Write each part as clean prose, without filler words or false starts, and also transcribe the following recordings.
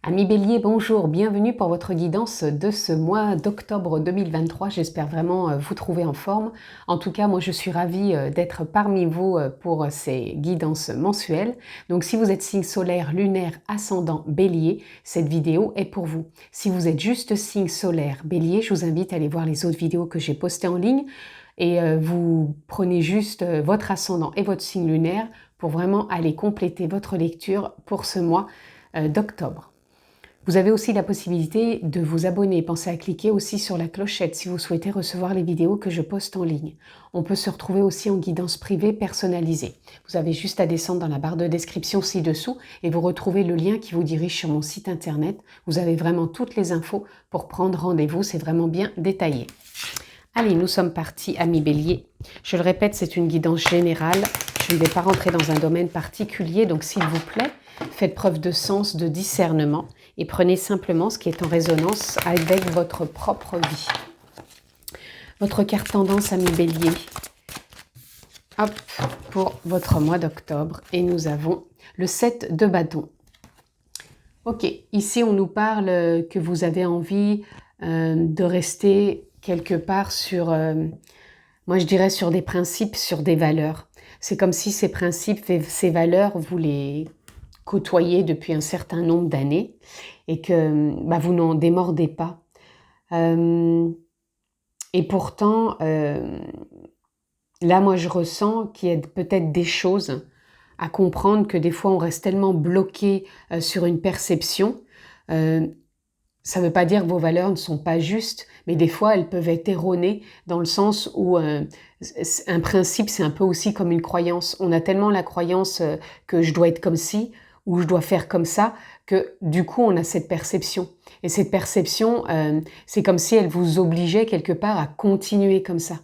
Amis Bélier, bonjour, bienvenue pour votre guidance de ce mois d'octobre 2023. J'espère vraiment vous trouver en forme. En tout cas, moi je suis ravie d'être parmi vous pour ces guidances mensuelles. Donc si vous êtes signe solaire, lunaire, ascendant Bélier, cette vidéo est pour vous. Si vous êtes juste signe solaire Bélier, je vous invite à aller voir les autres vidéos que j'ai postées en ligne et vous prenez juste votre ascendant et votre signe lunaire pour vraiment aller compléter votre lecture pour ce mois d'octobre. Vous avez aussi la possibilité de vous abonner. Pensez à cliquer aussi sur la clochette si vous souhaitez recevoir les vidéos que je poste en ligne. On peut se retrouver aussi en guidance privée personnalisée. Vous avez juste à descendre dans la barre de description ci-dessous et vous retrouvez le lien qui vous dirige sur mon site internet. Vous avez vraiment toutes les infos pour prendre rendez-vous. C'est vraiment bien détaillé. Allez, nous sommes partis, amis Bélier. Je le répète, c'est une guidance générale. Je ne vais pas rentrer dans un domaine particulier, donc s'il vous plaît, faites preuve de sens, de discernement et prenez simplement ce qui est en résonance avec votre propre vie. Votre carte tendance, amis Bélier, hop, pour votre mois d'octobre. Et nous avons le 7 de bâton. Ok, ici on nous parle que vous avez envie de rester quelque part sur, moi je dirais sur des principes, sur des valeurs. C'est comme si ces principes et ces valeurs, vous les côtoyez depuis un certain nombre d'années et que vous n'en démordez pas. Et pourtant, là moi je ressens qu'il y a peut-être des choses à comprendre, que des fois on reste tellement bloqué sur une perception. Ça ne veut pas dire que vos valeurs ne sont pas justes, mais des fois elles peuvent être erronées dans le sens où un principe c'est un peu aussi comme une croyance. On a tellement la croyance que je dois être comme ci ou je dois faire comme ça que du coup on a cette perception. Et cette perception, c'est comme si elle vous obligeait quelque part à continuer comme ça.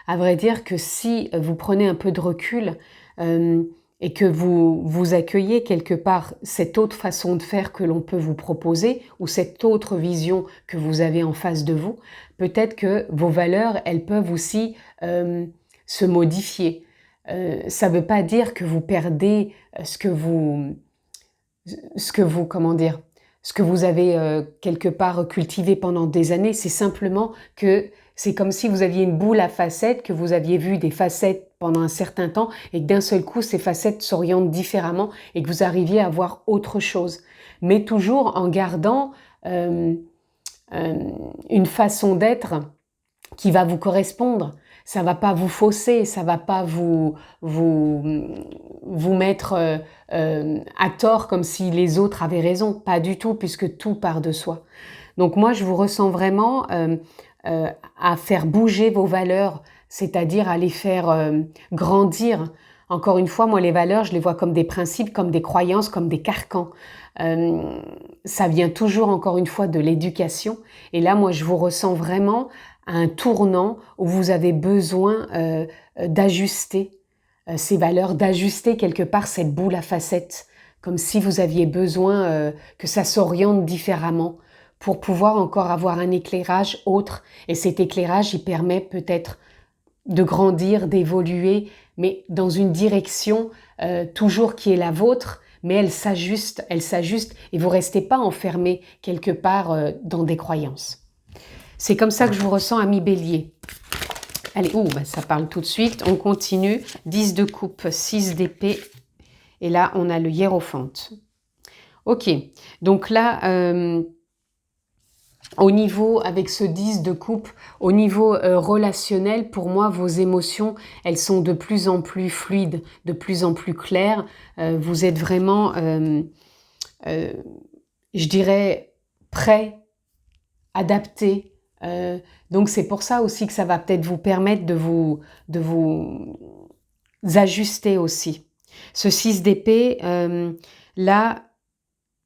À vrai dire que si vous prenez un peu de recul et que vous accueillez quelque part cette autre façon de faire que l'on peut vous proposer ou cette autre vision que vous avez en face de vous, peut-être que vos valeurs, elles peuvent aussi se modifier. Ça ne veut pas dire que vous perdez ce que vous avez quelque part cultivé pendant des années. C'est simplement que c'est comme si vous aviez une boule à facettes, que vous aviez vu des facettes pendant un certain temps et que d'un seul coup, ces facettes s'orientent différemment et que vous arriviez à voir autre chose. Mais toujours en gardant une façon d'être qui va vous correspondre. Ça va pas vous fausser, ça va pas vous mettre à tort comme si les autres avaient raison. Pas du tout, puisque tout part de soi. Donc moi, je vous ressens vraiment à faire bouger vos valeurs, c'est-à-dire à les faire grandir. Encore une fois, moi, les valeurs, je les vois comme des principes, comme des croyances, comme des carcans. Ça vient toujours, encore une fois, de l'éducation. Et là, moi, je vous ressens vraiment à un tournant où vous avez besoin d'ajuster ces valeurs, d'ajuster quelque part cette boule à facettes, comme si vous aviez besoin que ça s'oriente différemment pour pouvoir encore avoir un éclairage autre. Et cet éclairage, il permet peut-être de grandir, d'évoluer, mais dans une direction toujours qui est la vôtre, mais elle s'ajuste, et vous restez pas enfermé quelque part dans des croyances. C'est comme ça que je vous ressens, amis Bélier. Allez, ça parle tout de suite. On continue. 10 de coupe, 6 d'épée. Et là, on a le hiérophante. Ok, donc là, au niveau, avec ce 10 de coupe, au niveau relationnel, pour moi, vos émotions, elles sont de plus en plus fluides, de plus en plus claires. Vous êtes vraiment, je dirais, prêt, adapté. Donc c'est pour ça aussi que ça va peut-être vous permettre de vous ajuster aussi. Ce 6 d'épée, là,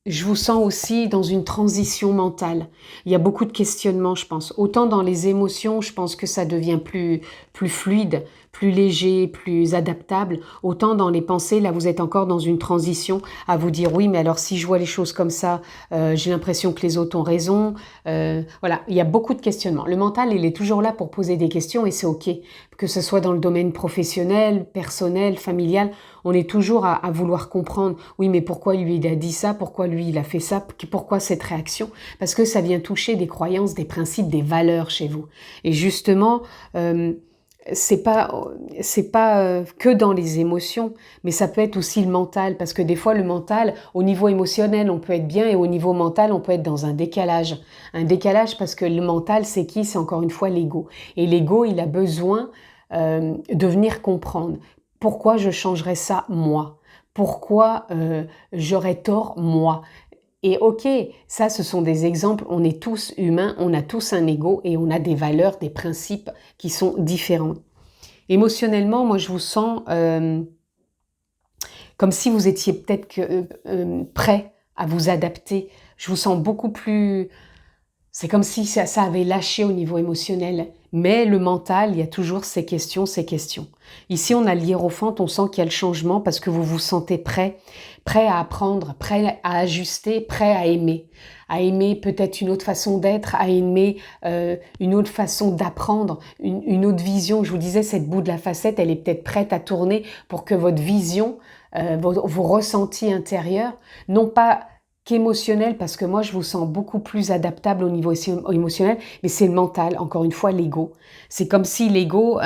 je vous sens aussi dans une transition mentale. Il y a beaucoup de questionnements, je pense. Autant dans les émotions, je pense que ça devient plus fluide, plus léger, plus adaptable. Autant dans les pensées, là vous êtes encore dans une transition à vous dire oui, mais alors si je vois les choses comme ça, j'ai l'impression que les autres ont raison. Voilà, il y a beaucoup de questionnements. Le mental, il est toujours là pour poser des questions et c'est ok. Que ce soit dans le domaine professionnel, personnel, familial, on est toujours à vouloir comprendre. Oui, mais pourquoi lui il a dit ça? Pourquoi lui il a fait ça? Pourquoi cette réaction? Parce que ça vient toucher des croyances, des principes, des valeurs chez vous. Et justement, c'est pas que dans les émotions, mais ça peut être aussi le mental, parce que des fois le mental, au niveau émotionnel, on peut être bien et au niveau mental, on peut être dans un décalage. Un décalage parce que le mental, c'est qui? C'est encore une fois l'ego. Et l'ego, il a besoin de venir comprendre. Pourquoi je changerais ça, moi? Pourquoi j'aurais tort, moi? Et ok, ça ce sont des exemples, on est tous humains, on a tous un ego et on a des valeurs, des principes qui sont différents. Émotionnellement, moi je vous sens comme si vous étiez peut-être prêt à vous adapter. Je vous sens beaucoup plus... C'est comme si ça avait lâché au niveau émotionnel. Mais le mental, il y a toujours ces questions, ces questions. Ici, on a le hiérophante, on sent qu'il y a le changement parce que vous vous sentez prêt à apprendre, prêt à ajuster, prêt à aimer peut-être une autre façon d'être, à aimer une autre façon d'apprendre, une autre vision. Je vous disais, cette bout de la facette, elle est peut-être prête à tourner pour que votre vision, vos ressentis intérieurs, non pas qu'émotionnel, parce que moi je vous sens beaucoup plus adaptable au niveau émotionnel, mais c'est le mental, encore une fois l'ego. C'est comme si l'ego,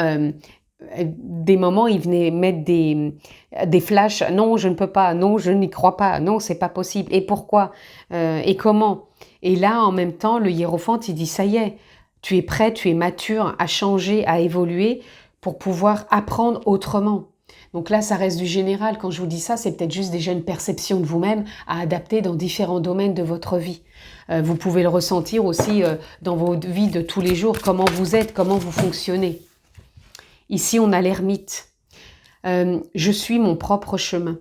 des moments, il venait mettre des flashs, non je ne peux pas, non je n'y crois pas, non c'est pas possible, et pourquoi, et comment. Et là en même temps le hiérophante il dit ça y est, tu es prêt, tu es mature à changer, à évoluer pour pouvoir apprendre autrement. Donc là, ça reste du général. Quand je vous dis ça, c'est peut-être juste déjà une perception de vous-même à adapter dans différents domaines de votre vie. Vous pouvez le ressentir aussi dans vos vies de tous les jours, comment vous êtes, comment vous fonctionnez. Ici, on a l'ermite. Je suis mon propre chemin.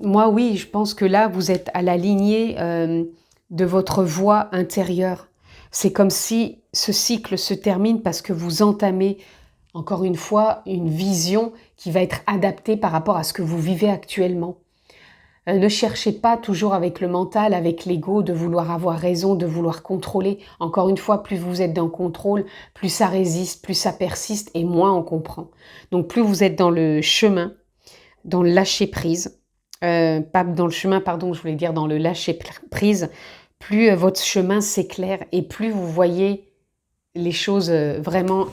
Moi, oui, je pense que là, vous êtes à la lignée de votre voie intérieure. C'est comme si ce cycle se termine parce que vous entamez encore une fois, une vision qui va être adaptée par rapport à ce que vous vivez actuellement. Ne cherchez pas toujours avec le mental, avec l'ego, de vouloir avoir raison, de vouloir contrôler. Encore une fois, plus vous êtes dans le contrôle, plus ça résiste, plus ça persiste et moins on comprend. Donc plus vous êtes dans le chemin, dans le lâcher-prise, pas dans le chemin, pardon, je voulais dire dans le lâcher-prise, plus votre chemin s'éclaire et plus vous voyez les choses vraiment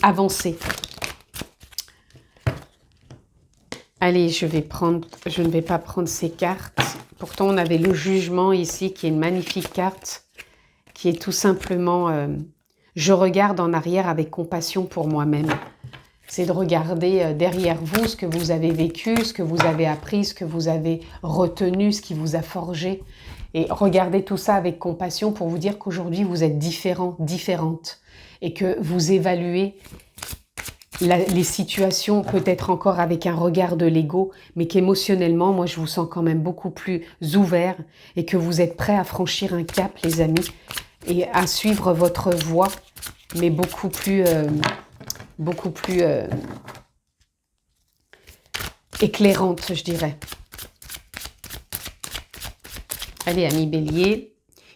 avancer. Allez, je ne vais pas prendre ces cartes. Pourtant, on avait le jugement ici, qui est une magnifique carte, qui est tout simplement je regarde en arrière avec compassion pour moi-même. C'est de regarder derrière vous ce que vous avez vécu, ce que vous avez appris, ce que vous avez retenu, ce qui vous a forgé. Et regardez tout ça avec compassion pour vous dire qu'aujourd'hui, vous êtes différent, différente. Et que vous évaluez les situations peut-être encore avec un regard de l'ego, mais qu'émotionnellement, moi, je vous sens quand même beaucoup plus ouvert et que vous êtes prêts à franchir un cap, les amis, et à suivre votre voie, mais beaucoup plus éclairante, je dirais. Allez, amis bélier.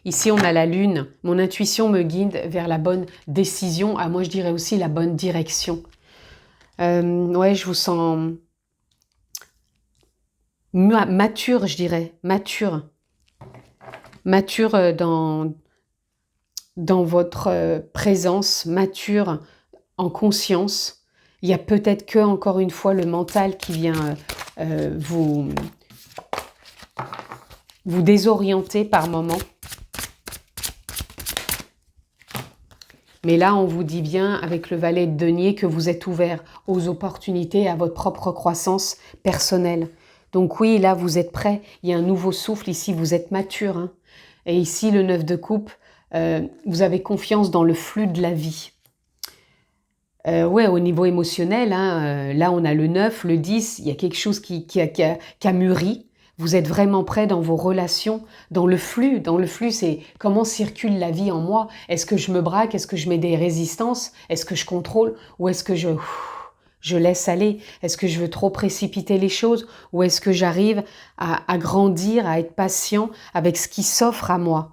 Ici, on a la lune. Mon intuition me guide vers la bonne décision. Ah, moi, je dirais aussi la bonne direction. Ouais, je vous sens mature, je dirais. Mature. Mature dans votre présence. Mature en conscience. Il y a peut-être que, encore une fois, le mental qui vient vous désorienter par moments. Mais là, on vous dit bien, avec le valet de denier, que vous êtes ouvert aux opportunités, à votre propre croissance personnelle. Donc oui, là, vous êtes prêt. Il y a un nouveau souffle ici, vous êtes mature. Hein. Et ici, le 9 de coupe, vous avez confiance dans le flux de la vie. Ouais, au niveau émotionnel, hein, là, on a le 9, le 10, il y a quelque chose qui a mûri. Vous êtes vraiment prêt dans vos relations, dans le flux. Dans le flux, c'est comment circule la vie en moi. Est-ce que je me braque? Est-ce que je mets des résistances? Est-ce que je contrôle? Ou est-ce que je laisse aller? Est-ce que je veux trop précipiter les choses? Ou est-ce que j'arrive à grandir, à être patient avec ce qui s'offre à moi?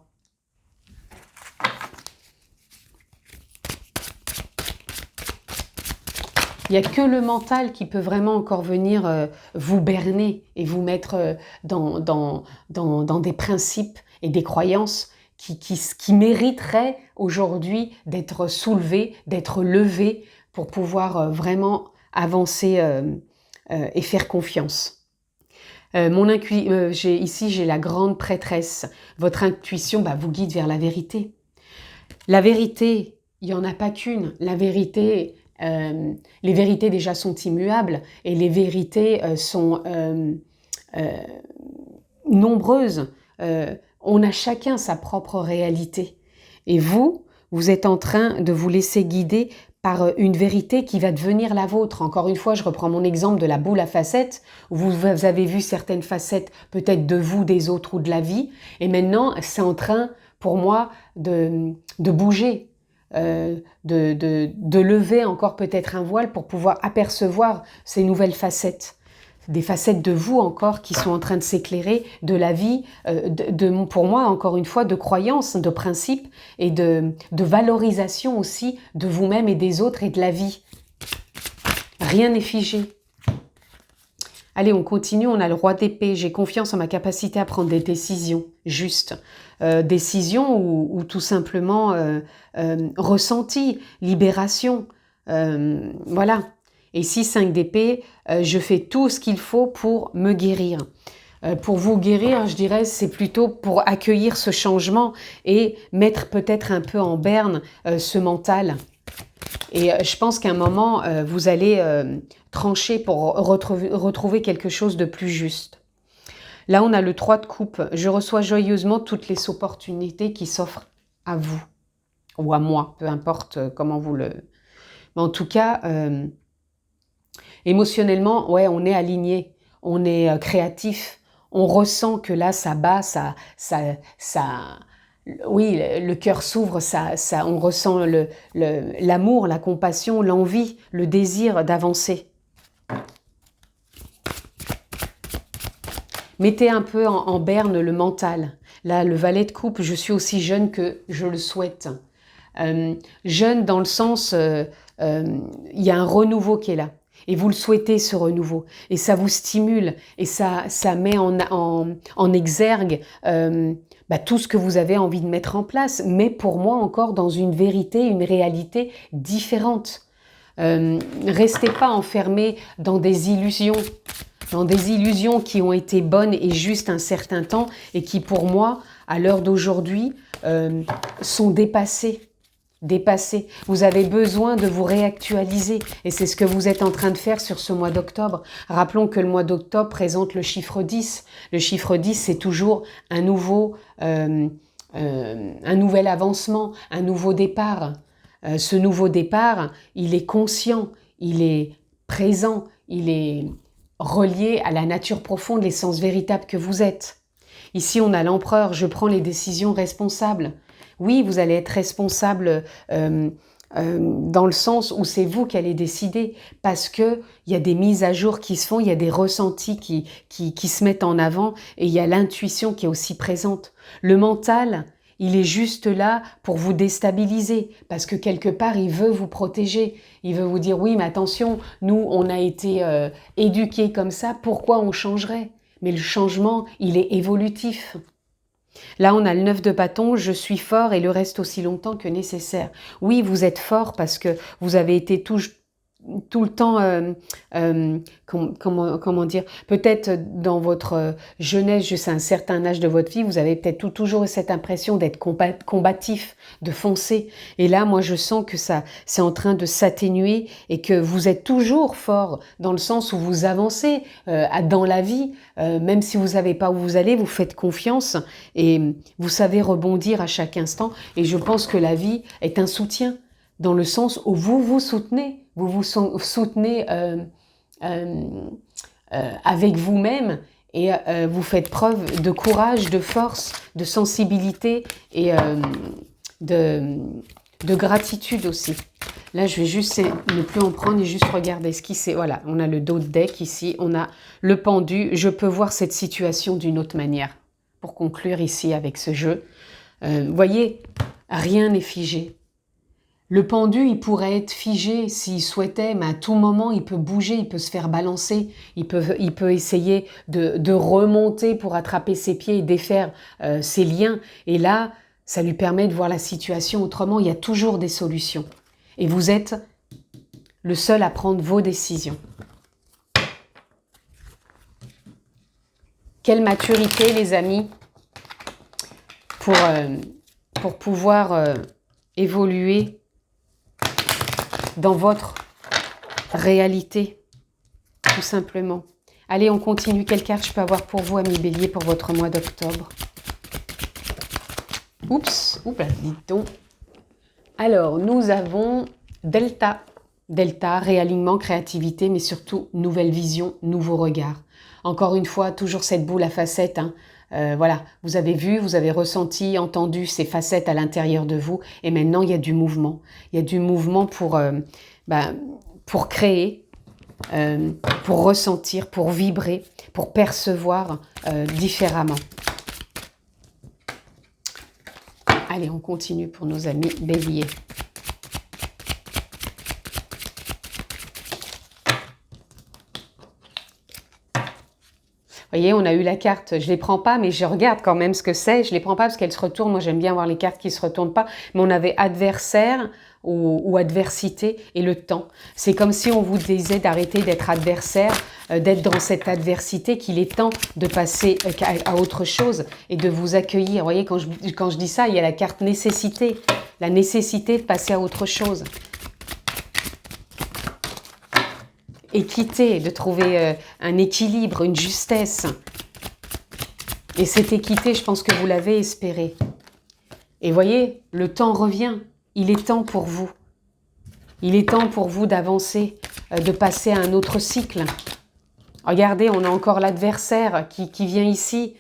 Il n'y a que le mental qui peut vraiment encore venir vous berner et vous mettre dans des principes et des croyances qui mériteraient aujourd'hui d'être soulevés, d'être levés pour pouvoir vraiment avancer et faire confiance. Ici, j'ai la grande prêtresse. Votre intuition vous guide vers la vérité. La vérité, il n'y en a pas qu'une. La vérité... les vérités déjà sont immuables et les vérités sont nombreuses. On a chacun sa propre réalité. Et vous êtes en train de vous laisser guider par une vérité qui va devenir la vôtre. Encore une fois, je reprends mon exemple de la boule à facettes, où vous avez vu certaines facettes peut-être de vous, des autres ou de la vie. Et maintenant, c'est en train, pour moi, de bouger. De lever encore peut-être un voile pour pouvoir apercevoir ces nouvelles facettes. Des facettes de vous encore qui sont en train de s'éclairer, de la vie, pour moi encore une fois, de croyances, de principes et de valorisation aussi de vous-même et des autres et de la vie. Rien n'est figé. Allez, on continue, on a le roi d'épée. J'ai confiance en ma capacité à prendre des décisions justes. Décisions ou tout simplement ressenti, libération. Voilà. Et ici, 5 d'épée, je fais tout ce qu'il faut pour me guérir. Pour vous guérir, je dirais, c'est plutôt pour accueillir ce changement et mettre peut-être un peu en berne ce mental. Et je pense qu'à un moment, vous allez trancher pour retrouver quelque chose de plus juste. Là, on a le 3 de coupe. Je reçois joyeusement toutes les opportunités qui s'offrent à vous ou à moi, peu importe comment vous le... Mais en tout cas, émotionnellement, ouais, on est aligné, on est créatif, on ressent que là, ça bat, oui, le cœur s'ouvre, on ressent l'amour, la compassion, l'envie, le désir d'avancer. Mettez un peu en berne le mental. Là, le valet de coupe, je suis aussi jeune que je le souhaite. Jeune dans le sens, il y a un renouveau qui est là. Et vous le souhaitez, ce renouveau. Et ça vous stimule. Et ça met en exergue tout ce que vous avez envie de mettre en place. Mais pour moi, encore dans une vérité, une réalité différente. Restez pas enfermés dans des illusions. Dans des illusions qui ont été bonnes et justes un certain temps et qui, pour moi, à l'heure d'aujourd'hui, sont dépassées. Dépassées. Vous avez besoin de vous réactualiser et c'est ce que vous êtes en train de faire sur ce mois d'octobre. Rappelons que le mois d'octobre présente le chiffre 10. Le chiffre 10, c'est toujours un nouvel avancement, un nouveau départ. Ce nouveau départ, il est conscient, il est présent, il est relié à la nature profonde, l'essence véritable que vous êtes. Ici, on a l'empereur, je prends les décisions responsables. Oui, vous allez être responsable dans le sens où c'est vous qui allez décider parce qu'il y a des mises à jour qui se font, il y a des ressentis qui se mettent en avant et il y a l'intuition qui est aussi présente. Le mental, il est juste là pour vous déstabiliser parce que quelque part, il veut vous protéger. Il veut vous dire, oui, mais attention, nous, on a été éduqués comme ça, pourquoi on changerait? Mais le changement, il est évolutif. Là, on a le 9 de bâton, je suis fort et le reste aussi longtemps que nécessaire. Oui, vous êtes fort parce que vous avez été tout le temps, comment dire, peut-être dans votre jeunesse, jusqu'à un certain âge de votre vie, vous avez peut-être toujours cette impression d'être combatif, de foncer. Et là, moi, je sens que ça, c'est en train de s'atténuer et que vous êtes toujours fort dans le sens où vous avancez dans la vie, même si vous ne savez pas où vous allez, vous faites confiance et vous savez rebondir à chaque instant. Et je pense que la vie est un soutien. Dans le sens où vous vous soutenez avec vous-même et vous faites preuve de courage, de force, de sensibilité et de gratitude aussi. Là, je vais juste ne plus en prendre et juste regarder ce qui c'est. Voilà, on a le dos de deck ici, on a le pendu. Je peux voir cette situation d'une autre manière. Pour conclure ici avec ce jeu, vous voyez, rien n'est figé. Le pendu, il pourrait être figé s'il souhaitait, mais à tout moment, il peut bouger, il peut se faire balancer, il peut essayer de remonter pour attraper ses pieds et défaire ses liens. Et là, ça lui permet de voir la situation autrement. Il y a toujours des solutions. Et vous êtes le seul à prendre vos décisions. Quelle maturité, les amis, pour pouvoir évoluer dans votre réalité, tout simplement. Allez, on continue. Quelle carte je peux avoir pour vous, amis Bélier, pour votre mois d'octobre? Oups, dites donc. Alors, nous avons Delta. Delta, réalignement, créativité, mais surtout nouvelle vision, nouveau regard. Encore une fois, toujours cette boule à facettes. Voilà, vous avez vu, vous avez ressenti, entendu ces facettes à l'intérieur de vous. Et maintenant, il y a du mouvement. Il y a du mouvement pour créer, pour ressentir, pour vibrer, pour percevoir différemment. Allez, on continue pour nos amis Bélier. Vous voyez, on a eu la carte, je ne les prends pas, mais je regarde quand même ce que c'est. Je ne les prends pas parce qu'elles se retournent. Moi, j'aime bien voir les cartes qui ne se retournent pas. Mais on avait adversaire ou adversité et le temps. C'est comme si on vous disait d'arrêter d'être adversaire, d'être dans cette adversité, qu'il est temps de passer à autre chose et de vous accueillir. Vous voyez, quand je dis ça, il y a la carte nécessité. La nécessité de passer à autre chose. Équité, de trouver un équilibre, une justesse. Et cette équité, je pense que vous l'avez espérée. Et voyez, le temps revient. Il est temps pour vous. Il est temps pour vous d'avancer, de passer à un autre cycle. Regardez, on a encore l'adversaire qui vient ici.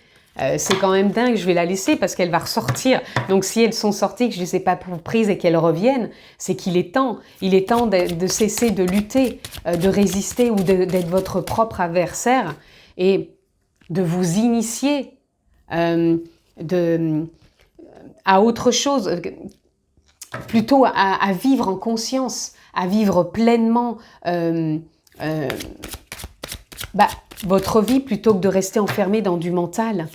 C'est quand même dingue, je vais la laisser parce qu'elle va ressortir. Donc si elles sont sorties, que je ne les ai pas prises et qu'elles reviennent, c'est qu'il est temps. Il est temps de cesser de lutter, de résister ou d'être votre propre adversaire et de vous initier à autre chose, plutôt à vivre en conscience, à vivre pleinement votre vie plutôt que de rester enfermé dans du mental.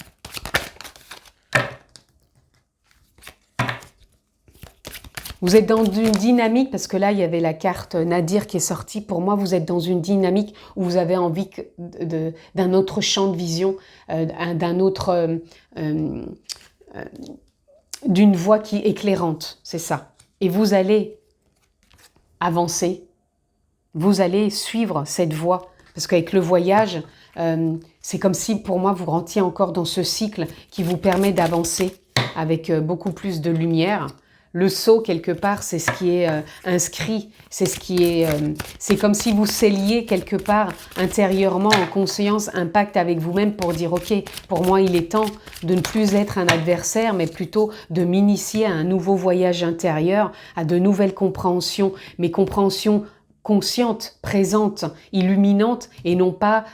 Vous êtes dans une dynamique, parce que là, il y avait la carte Nadir qui est sortie. Pour moi, vous êtes dans une dynamique où vous avez envie d'un autre champ de vision, d'une voie qui est éclairante, c'est ça. Et vous allez avancer, vous allez suivre cette voie. Parce qu'avec le voyage, c'est comme si, pour moi, vous rentriez encore dans ce cycle qui vous permet d'avancer avec beaucoup plus de lumière. Le sceau, quelque part, c'est ce qui est inscrit, c'est comme si vous scelliez quelque part intérieurement, en conscience, un pacte avec vous-même pour dire « Ok, pour moi, il est temps de ne plus être un adversaire, mais plutôt de m'initier à un nouveau voyage intérieur, à de nouvelles compréhensions, mes compréhensions conscientes, présentes, illuminantes, et non pas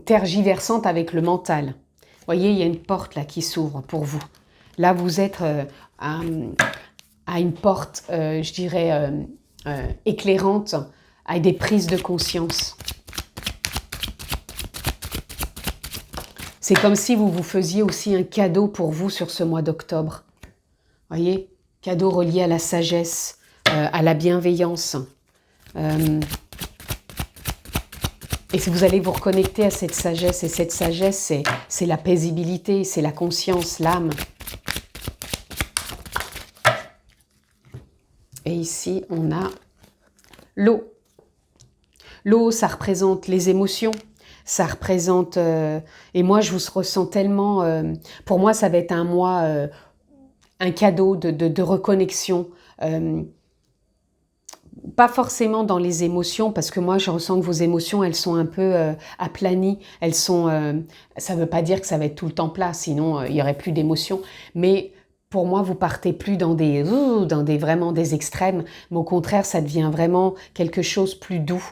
tergiversantes avec le mental. » Vous voyez, il y a une porte là qui s'ouvre pour vous. Là, vous êtes à une porte, je dirais, éclairante, avec des prises de conscience. C'est comme si vous vous faisiez aussi un cadeau pour vous sur ce mois d'octobre. Voyez, cadeau relié à la sagesse, à la bienveillance. Et si vous allez vous reconnecter à cette sagesse, et cette sagesse, c'est la paisibilité, c'est la conscience, l'âme. Et ici, on a l'eau. L'eau, ça représente les émotions, ça représente... et moi, je vous ressens tellement... pour moi, ça va être un mois, un cadeau de reconnexion pas forcément dans les émotions, parce que moi je ressens que vos émotions, elles sont un peu aplanies, elles sont, ça ne veut pas dire que ça va être tout le temps plat, sinon il n'y aurait plus d'émotions, mais pour moi vous partez plus dans des vraiment des extrêmes, mais au contraire ça devient vraiment quelque chose plus doux,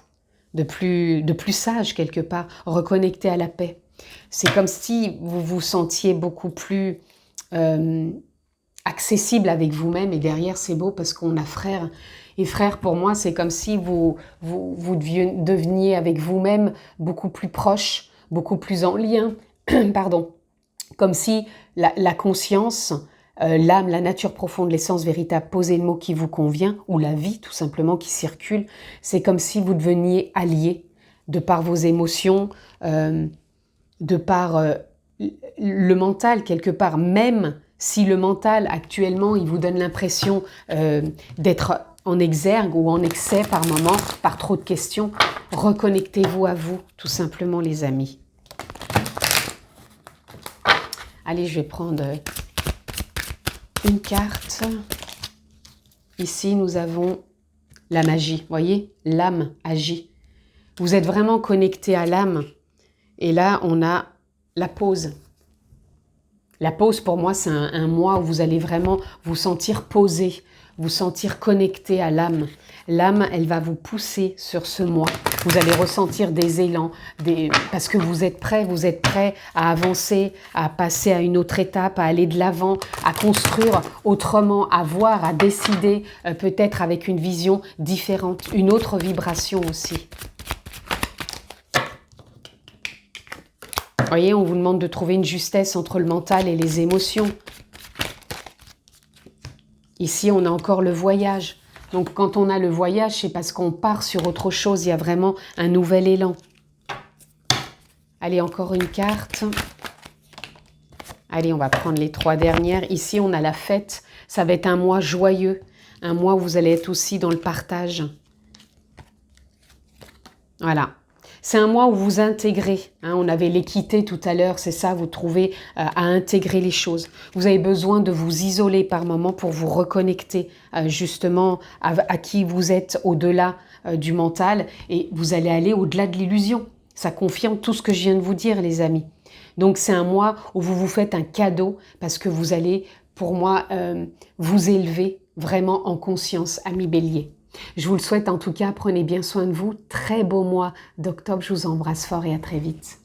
de plus sage quelque part, reconnecté à la paix. C'est comme si vous vous sentiez beaucoup plus accessible avec vous-même, et derrière c'est beau parce qu'on a frère. Et frère, pour moi, c'est comme si vous deveniez avec vous-même beaucoup plus proche, beaucoup plus en lien, pardon. Comme si la conscience, l'âme, la nature profonde, l'essence véritable, posez le mot qui vous convient, ou la vie tout simplement qui circule, c'est comme si vous deveniez alliés de par vos émotions, de par le mental quelque part, même si le mental actuellement il vous donne l'impression d'être en exergue ou en excès par moment, par trop de questions, reconnectez-vous à vous tout simplement les amis. Allez, je vais prendre une carte. Ici nous avons la magie, voyez, l'âme agit. Vous êtes vraiment connecté à l'âme et là on a la pause. La pause, pour moi, c'est un mois où vous allez vraiment vous sentir posé, vous sentir connecté à l'âme. L'âme, elle va vous pousser sur ce mois. Vous allez ressentir des élans, parce que vous êtes prêt à avancer, à passer à une autre étape, à aller de l'avant, à construire autrement, à voir, à décider, peut-être avec une vision différente, une autre vibration aussi. Vous voyez, on vous demande de trouver une justesse entre le mental et les émotions. Ici, on a encore le voyage. Donc, quand on a le voyage, c'est parce qu'on part sur autre chose. Il y a vraiment un nouvel élan. Allez, encore une carte. Allez, on va prendre les 3 dernières. Ici, on a la fête. Ça va être un mois joyeux. Un mois où vous allez être aussi dans le partage. Voilà. C'est un mois où vous intégrez, hein, on avait l'équité tout à l'heure, c'est ça, vous trouvez à intégrer les choses. Vous avez besoin de vous isoler par moment pour vous reconnecter justement à qui vous êtes au-delà du mental et vous allez aller au-delà de l'illusion. Ça confirme tout ce que je viens de vous dire les amis. Donc c'est un mois où vous vous faites un cadeau parce que vous allez, pour moi, vous élever vraiment en conscience, amis Bélier. Je vous le souhaite en tout cas, prenez bien soin de vous. Très beau mois d'octobre, je vous embrasse fort et à très vite.